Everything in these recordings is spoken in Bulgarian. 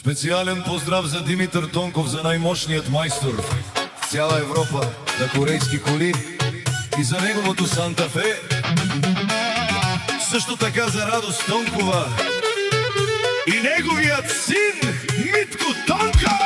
Специјален поздрав за Димитар Тонков, за најмошниот мајстор в цела Европа на корејски коли и за неговото Санта Фе. Също така за Радост Тонкова и неговият син Митко Тонков!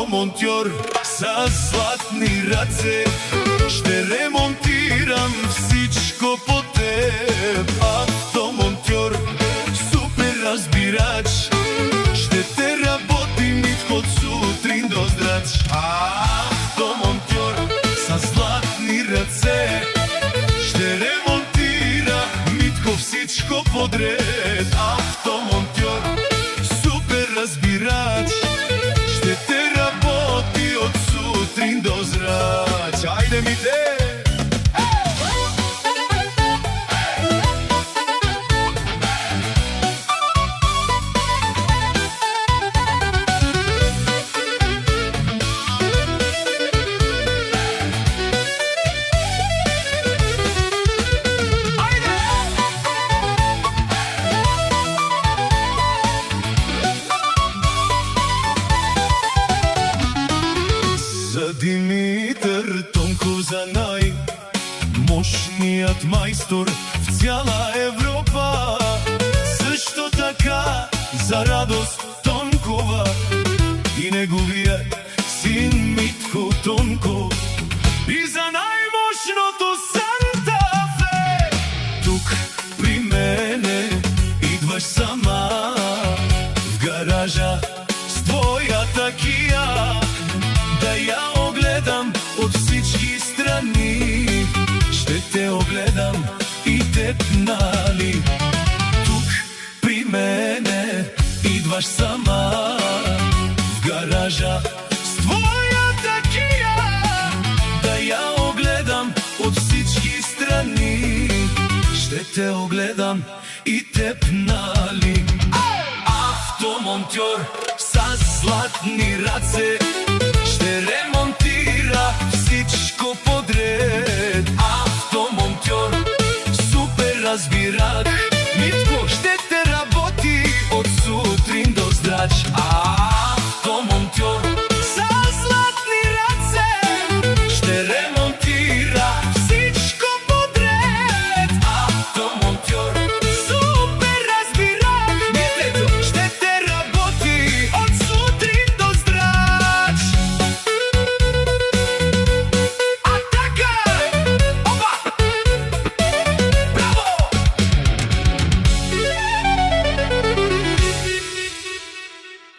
Монтьор са златни раце, ще ремонтирам всичко по теб. Автомонтьор, супер разбирач, ще те работи Митко от сутрин до здрач. Автомонтьор са златни ръце, ще ремонтира Митко всичко подред. Автомонтьор, супер разбирач, ще те работи от сутрин до зрач. Айде ми те! Димитар Тонков, за најмошниот мајстор в цяла Европа. Също така за Радост Тонкова и неговият син Митко Тонков. И за најмошното Санта Фе. Тук при мене идваш сама в гаража с твоята Кия, да я огледам от всички страни. Ще те огледам и теб, нали? Тук при мене идваш сама в гаража с твоята Кия, да я огледам от всички страни. Ще те огледам и теб, нали? Автомонтьор с златни раце, ще ремонтира всичко подред. Автомонтьор, супер разбирач,